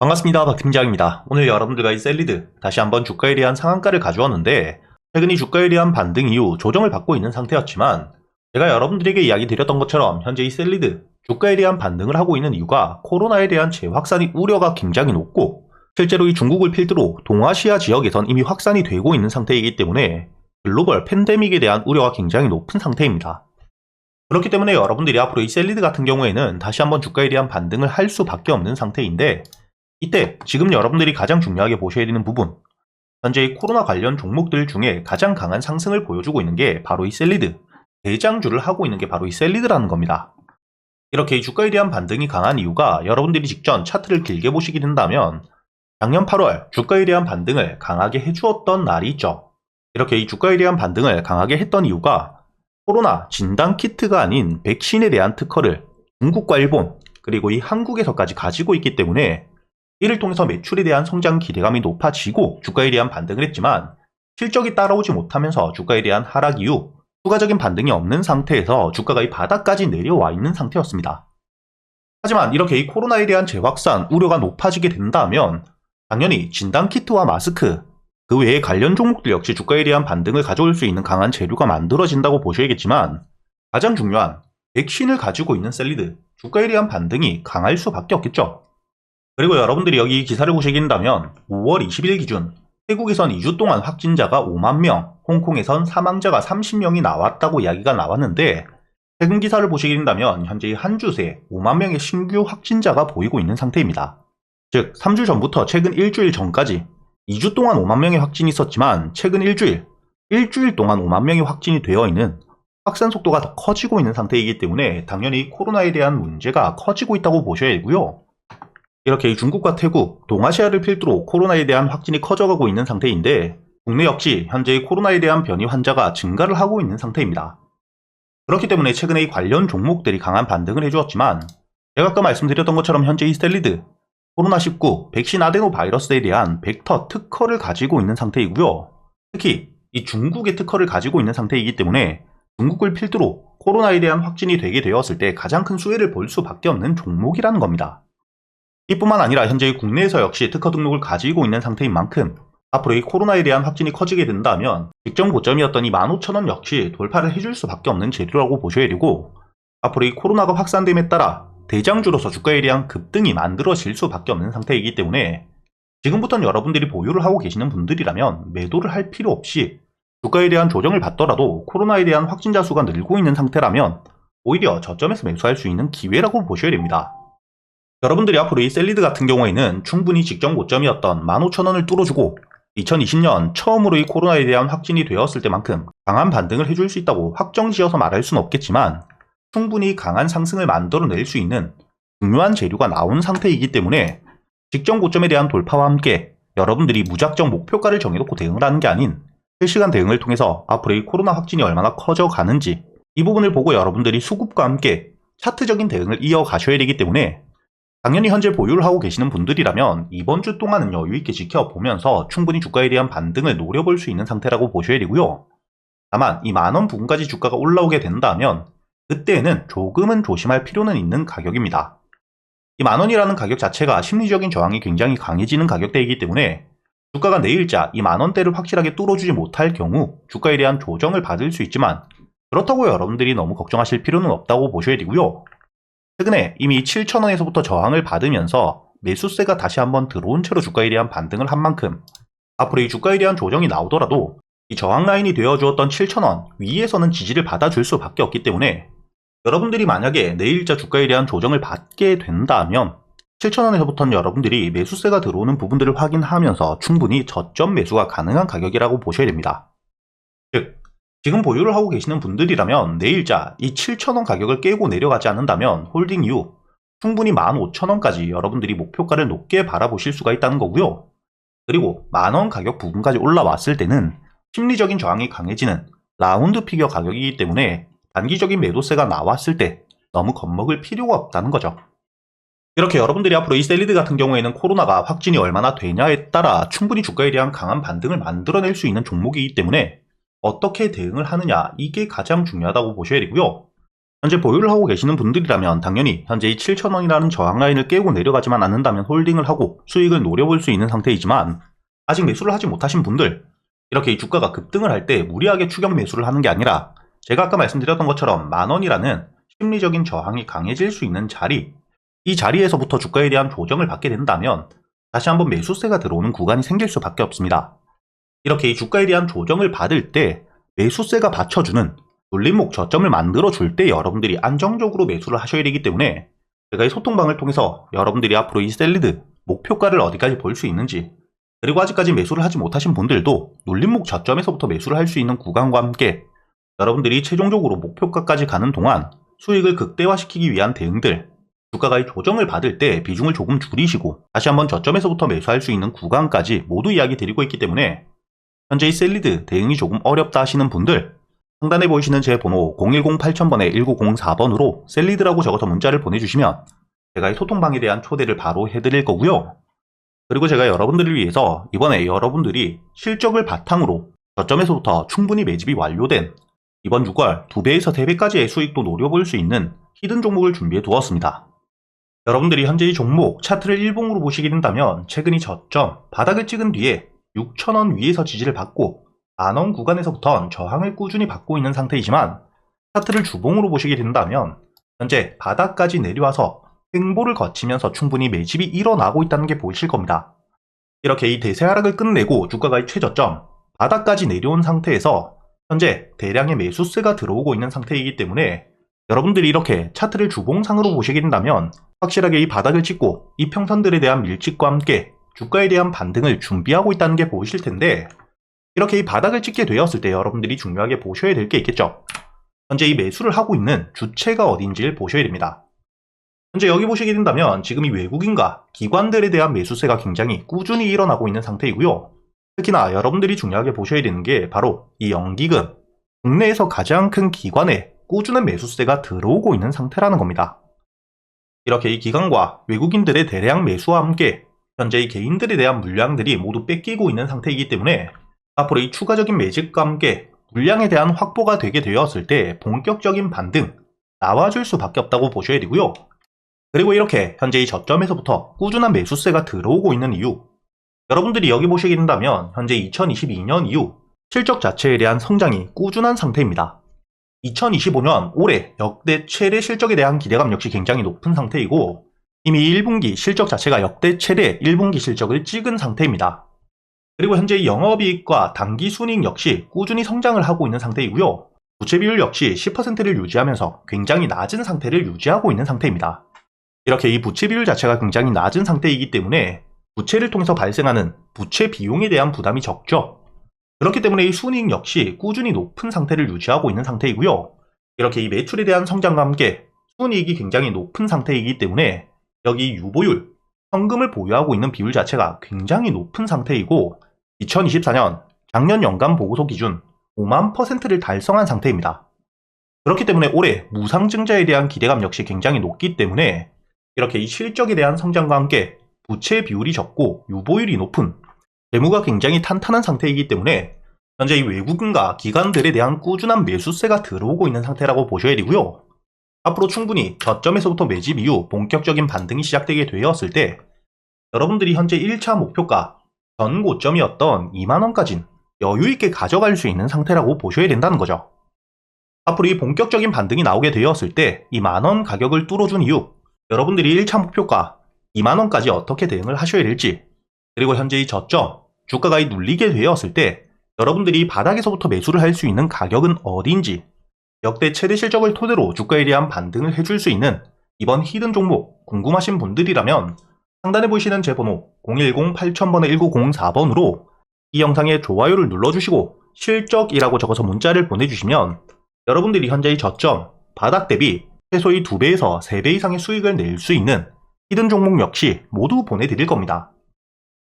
반갑습니다. 박 팀장입니다. 오늘 여러분들과 이 셀리드 다시 한번 주가에 대한 상한가를 가져왔는데, 최근 이 주가에 대한 반등 이후 조정을 받고 있는 상태였지만, 제가 여러분들에게 이야기 드렸던 것처럼 현재 이 셀리드 주가에 대한 반등을 하고 있는 이유가 코로나에 대한 재확산이 우려가 굉장히 높고, 실제로 이 중국을 필두로 동아시아 지역에선 이미 확산이 되고 있는 상태이기 때문에 글로벌 팬데믹에 대한 우려가 굉장히 높은 상태입니다. 그렇기 때문에 여러분들이 앞으로 이 셀리드 같은 경우에는 다시 한번 주가에 대한 반등을 할 수밖에 없는 상태인데, 이때 지금 여러분들이 가장 중요하게 보셔야 되는 부분, 현재 이 코로나 관련 종목들 중에 가장 강한 상승을 보여주고 있는 게 바로 이 셀리드, 대장주를 하고 있는 게 바로 이 셀리드라는 겁니다. 이렇게 이 주가에 대한 반등이 강한 이유가, 여러분들이 직전 차트를 길게 보시게 된다면 작년 8월 주가에 대한 반등을 강하게 해주었던 날이 있죠. 이렇게 이 주가에 대한 반등을 강하게 했던 이유가 코로나 진단 키트가 아닌 백신에 대한 특허를 중국과 일본, 그리고 이 한국에서까지 가지고 있기 때문에, 이를 통해서 매출에 대한 성장 기대감이 높아지고 주가에 대한 반등을 했지만, 실적이 따라오지 못하면서 주가에 대한 하락 이후 추가적인 반등이 없는 상태에서 주가가 이 바닥까지 내려와 있는 상태였습니다. 하지만 이렇게 이 코로나에 대한 재확산 우려가 높아지게 된다면 당연히 진단키트와 마스크, 그 외에 관련 종목들 역시 주가에 대한 반등을 가져올 수 있는 강한 재료가 만들어진다고 보셔야겠지만, 가장 중요한 백신을 가지고 있는 셀리드, 주가에 대한 반등이 강할 수밖에 없겠죠. 그리고 여러분들이 여기 기사를 보시게 된다면 5월 20일 기준 태국에선 2주 동안 확진자가 5만 명, 홍콩에선 사망자가 30명이 나왔다고 이야기가 나왔는데, 최근 기사를 보시게 된다면 현재 한 주 새 5만 명의 신규 확진자가 보이고 있는 상태입니다. 즉 3주 전부터 최근 일주일 전까지 2주 동안 5만 명의 확진이 있었지만, 최근 일주일 동안 5만 명이 확진이 되어 있는, 확산 속도가 더 커지고 있는 상태이기 때문에 당연히 코로나에 대한 문제가 커지고 있다고 보셔야 되고요. 이렇게 중국과 태국, 동아시아를 필두로 코로나에 대한 확진이 커져가고 있는 상태인데, 국내 역시 현재 코로나에 대한 변이 환자가 증가를 하고 있는 상태입니다. 그렇기 때문에 최근에 이 관련 종목들이 강한 반등을 해주었지만, 제가 아까 말씀드렸던 것처럼 현재 이 셀리드, 코로나19 백신 아데노 바이러스에 대한 벡터 특허를 가지고 있는 상태이고요. 특히 이 중국의 특허를 가지고 있는 상태이기 때문에 중국을 필두로 코로나에 대한 확진이 되게 되었을 때 가장 큰 수혜를 볼 수밖에 없는 종목이라는 겁니다. 이뿐만 아니라 현재 국내에서 역시 특허 등록을 가지고 있는 상태인 만큼, 앞으로 이 코로나에 대한 확진이 커지게 된다면 직전 고점이었던 이 15,000원 역시 돌파를 해줄 수밖에 없는 재료라고 보셔야 되고, 앞으로 이 코로나가 확산됨에 따라 대장주로서 주가에 대한 급등이 만들어질 수밖에 없는 상태이기 때문에, 지금부터는 여러분들이 보유를 하고 계시는 분들이라면 매도를 할 필요 없이 주가에 대한 조정을 받더라도 코로나에 대한 확진자 수가 늘고 있는 상태라면 오히려 저점에서 매수할 수 있는 기회라고 보셔야 됩니다. 여러분들이 앞으로 이 셀리드 같은 경우에는 충분히 직전 고점이었던 15,000원을 뚫어주고 2020년 처음으로 이 코로나에 대한 확진이 되었을 때만큼 강한 반등을 해줄 수 있다고 확정지어서 말할 수는 없겠지만, 충분히 강한 상승을 만들어낼 수 있는 중요한 재료가 나온 상태이기 때문에, 직전 고점에 대한 돌파와 함께 여러분들이 무작정 목표가를 정해놓고 대응을 하는 게 아닌 실시간 대응을 통해서 앞으로 이 코로나 확진이 얼마나 커져가는지, 이 부분을 보고 여러분들이 수급과 함께 차트적인 대응을 이어가셔야 되기 때문에, 당연히 현재 보유를 하고 계시는 분들이라면 이번 주 동안은 여유있게 지켜보면서 충분히 주가에 대한 반등을 노려볼 수 있는 상태라고 보셔야 되고요. 다만 이 만원 부근까지 주가가 올라오게 된다면 그때는 조금은 조심할 필요는 있는 가격입니다. 이 만원이라는 가격 자체가 심리적인 저항이 굉장히 강해지는 가격대이기 때문에, 주가가 내일자 이 만원대를 확실하게 뚫어주지 못할 경우 주가에 대한 조정을 받을 수 있지만, 그렇다고 여러분들이 너무 걱정하실 필요는 없다고 보셔야 되고요. 최근에 이미 7,000원에서부터 저항을 받으면서 매수세가 다시 한번 들어온 채로 주가에 대한 반등을 한 만큼, 앞으로 이 주가에 대한 조정이 나오더라도 이 저항 라인이 되어주었던 7,000원 위에서는 지지를 받아줄 수밖에 없기 때문에, 여러분들이 만약에 내일자 주가에 대한 조정을 받게 된다면 7,000원에서부터는 여러분들이 매수세가 들어오는 부분들을 확인하면서 충분히 저점 매수가 가능한 가격이라고 보셔야 됩니다. 즉 지금 보유를 하고 계시는 분들이라면 내일자 이 7,000원 가격을 깨고 내려가지 않는다면 홀딩 이후 충분히 15,000원까지 여러분들이 목표가를 높게 바라보실 수가 있다는 거고요. 그리고 만원 가격 부분까지 올라왔을 때는 심리적인 저항이 강해지는 라운드 피겨 가격이기 때문에 단기적인 매도세가 나왔을 때 너무 겁먹을 필요가 없다는 거죠. 이렇게 여러분들이 앞으로 이 셀리드 같은 경우에는 코로나가 확진이 얼마나 되냐에 따라 충분히 주가에 대한 강한 반등을 만들어낼 수 있는 종목이기 때문에 어떻게 대응을 하느냐, 이게 가장 중요하다고 보셔야 되고요. 현재 보유를 하고 계시는 분들이라면 당연히 현재 이 7,000원이라는 저항 라인을 깨고 내려가지만 않는다면 홀딩을 하고 수익을 노려볼 수 있는 상태이지만, 아직 매수를 하지 못하신 분들, 이렇게 이 주가가 급등을 할 때 무리하게 추격 매수를 하는 게 아니라 제가 아까 말씀드렸던 것처럼 만원이라는 심리적인 저항이 강해질 수 있는 자리, 이 자리에서부터 주가에 대한 조정을 받게 된다면 다시 한번 매수세가 들어오는 구간이 생길 수밖에 없습니다. 이렇게 이 주가에 대한 조정을 받을 때 매수세가 받쳐주는 눌림목 저점을 만들어줄 때 여러분들이 안정적으로 매수를 하셔야 되기 때문에, 제가 이 소통방을 통해서 여러분들이 앞으로 이 셀리드 목표가를 어디까지 볼 수 있는지, 그리고 아직까지 매수를 하지 못하신 분들도 눌림목 저점에서부터 매수를 할 수 있는 구간과 함께 여러분들이 최종적으로 목표가까지 가는 동안 수익을 극대화시키기 위한 대응들, 주가가 이 조정을 받을 때 비중을 조금 줄이시고 다시 한번 저점에서부터 매수할 수 있는 구간까지 모두 이야기 드리고 있기 때문에, 현재 이 셀리드 대응이 조금 어렵다 하시는 분들, 상단에 보이시는 제 번호 010-8000번에 1904번으로 셀리드라고 적어서 문자를 보내주시면 제가 이 소통방에 대한 초대를 바로 해드릴 거고요. 그리고 제가 여러분들을 위해서 이번에 여러분들이 실적을 바탕으로 저점에서부터 충분히 매집이 완료된 이번 6월 2배에서 3배까지의 수익도 노려볼 수 있는 히든 종목을 준비해 두었습니다. 여러분들이 현재 이 종목 차트를 일봉으로 보시게 된다면 최근 이 저점 바닥을 찍은 뒤에 6,000원 위에서 지지를 받고 만원 구간에서부터 저항을 꾸준히 받고 있는 상태이지만, 차트를 주봉으로 보시게 된다면 현재 바닥까지 내려와서 횡보를 거치면서 충분히 매집이 일어나고 있다는 게 보이실 겁니다. 이렇게 이 대세 하락을 끝내고 주가가 이 최저점 바닥까지 내려온 상태에서 현재 대량의 매수세가 들어오고 있는 상태이기 때문에, 여러분들이 이렇게 차트를 주봉상으로 보시게 된다면 확실하게 이 바닥을 찍고 이평선들에 대한 밀집과 함께 주가에 대한 반등을 준비하고 있다는 게 보이실 텐데, 이렇게 이 바닥을 찍게 되었을 때 여러분들이 중요하게 보셔야 될 게 있겠죠. 현재 이 매수를 하고 있는 주체가 어딘지를 보셔야 됩니다. 현재 여기 보시게 된다면 지금 이 외국인과 기관들에 대한 매수세가 굉장히 꾸준히 일어나고 있는 상태이고요. 특히나 여러분들이 중요하게 보셔야 되는 게 바로 이 연기금, 국내에서 가장 큰 기관에 꾸준한 매수세가 들어오고 있는 상태라는 겁니다. 이렇게 이 기관과 외국인들의 대량 매수와 함께 현재 이 개인들에 대한 물량들이 모두 뺏기고 있는 상태이기 때문에, 앞으로 이 추가적인 매집과 함께 물량에 대한 확보가 되게 되었을 때 본격적인 반등 나와줄 수밖에 없다고 보셔야 되고요. 그리고 이렇게 현재 이 저점에서부터 꾸준한 매수세가 들어오고 있는 이유, 여러분들이 여기 보시게 된다면 현재 2022년 이후 실적 자체에 대한 성장이 꾸준한 상태입니다. 2025년 올해 역대 최대 실적에 대한 기대감 역시 굉장히 높은 상태이고, 이미 1분기 실적 자체가 역대 최대 1분기 실적을 찍은 상태입니다. 그리고 현재 영업이익과 당기순이익 역시 꾸준히 성장을 하고 있는 상태이고요. 부채 비율 역시 10%를 유지하면서 굉장히 낮은 상태를 유지하고 있는 상태입니다. 이렇게 이 부채 비율 자체가 굉장히 낮은 상태이기 때문에 부채를 통해서 발생하는 부채 비용에 대한 부담이 적죠. 그렇기 때문에 이 순이익 역시 꾸준히 높은 상태를 유지하고 있는 상태이고요. 이렇게 이 매출에 대한 성장과 함께 순이익이 굉장히 높은 상태이기 때문에 여기 유보율, 현금을 보유하고 있는 비율 자체가 굉장히 높은 상태이고, 2024년 작년 연간 보고서 기준 5만%를 달성한 상태입니다. 그렇기 때문에 올해 무상증자에 대한 기대감 역시 굉장히 높기 때문에, 이렇게 이 실적에 대한 성장과 함께 부채 비율이 적고 유보율이 높은 재무가 굉장히 탄탄한 상태이기 때문에 현재 이 외국인과 기관들에 대한 꾸준한 매수세가 들어오고 있는 상태라고 보셔야 되고요. 앞으로 충분히 저점에서부터 매집 이후 본격적인 반등이 시작되게 되었을 때 여러분들이 현재 1차 목표가 전 고점이었던 2만원까지는 여유있게 가져갈 수 있는 상태라고 보셔야 된다는 거죠. 앞으로 이 본격적인 반등이 나오게 되었을 때 이 만원 가격을 뚫어준 이후 여러분들이 1차 목표가 2만원까지 어떻게 대응을 하셔야 될지, 그리고 현재 이 저점 주가가 눌리게 되었을 때 여러분들이 바닥에서부터 매수를 할 수 있는 가격은 어디인지, 역대 최대 실적을 토대로 주가에 대한 반등을 해줄 수 있는 이번 히든 종목 궁금하신 분들이라면 상단에 보이시는 제 번호 010-8000번에 1904번으로 이 영상에 좋아요를 눌러주시고 실적이라고 적어서 문자를 보내주시면 여러분들이 현재의 저점, 바닥 대비 최소의 2배에서 3배 이상의 수익을 낼 수 있는 히든 종목 역시 모두 보내드릴 겁니다.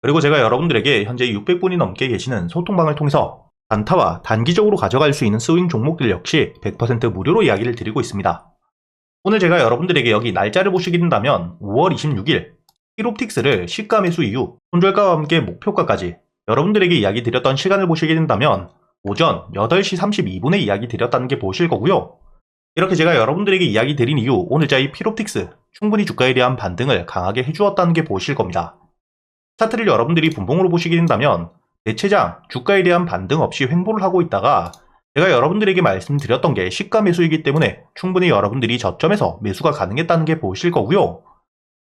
그리고 제가 여러분들에게 현재 600분이 넘게 계시는 소통방을 통해서 단타와 단기적으로 가져갈 수 있는 스윙 종목들 역시 100% 무료로 이야기를 드리고 있습니다. 오늘 제가 여러분들에게 여기 날짜를 보시게 된다면 5월 26일 힐옵틱스를 시가 매수 이후 손절가와 함께 목표가까지 여러분들에게 이야기 드렸던 시간을 보시게 된다면 오전 8시 32분에 이야기 드렸다는 게 보실 거고요. 이렇게 제가 여러분들에게 이야기 드린 이유, 오늘자 이 필옵틱스 충분히 주가에 대한 반등을 강하게 해주었다는 게 보이실 겁니다. 차트를 여러분들이 분봉으로 보시게 된다면 대체장 주가에 대한 반등 없이 횡보를 하고 있다가 제가 여러분들에게 말씀드렸던 게 시가 매수이기 때문에 충분히 여러분들이 저점에서 매수가 가능했다는 게 보이실 거고요.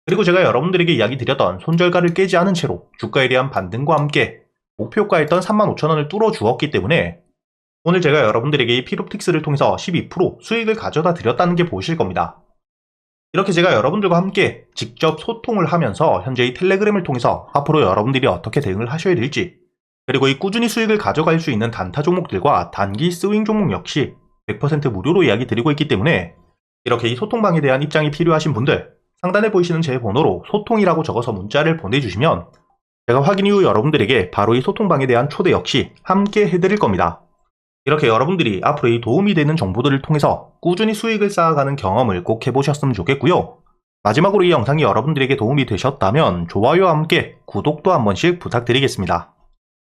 그리고 제가 여러분들에게 이야기 드렸던 손절가를 깨지 않은 채로 주가에 대한 반등과 함께 목표가였던 35,000원을 뚫어 주었기 때문에 오늘 제가 여러분들에게 이 필옵틱스를 통해서 12% 수익을 가져다 드렸다는 게 보이실 겁니다. 이렇게 제가 여러분들과 함께 직접 소통을 하면서 현재 이 텔레그램을 통해서 앞으로 여러분들이 어떻게 대응을 하셔야 될지, 그리고 이 꾸준히 수익을 가져갈 수 있는 단타 종목들과 단기 스윙 종목 역시 100% 무료로 이야기 드리고 있기 때문에 이렇게 이 소통방에 대한 입장이 필요하신 분들 상단에 보이시는 제 번호로 소통이라고 적어서 문자를 보내주시면 제가 확인 이후 여러분들에게 바로 이 소통방에 대한 초대 역시 함께 해드릴 겁니다. 이렇게 여러분들이 앞으로 이 도움이 되는 정보들을 통해서 꾸준히 수익을 쌓아가는 경험을 꼭 해보셨으면 좋겠고요. 마지막으로 이 영상이 여러분들에게 도움이 되셨다면 좋아요와 함께 구독도 한 번씩 부탁드리겠습니다.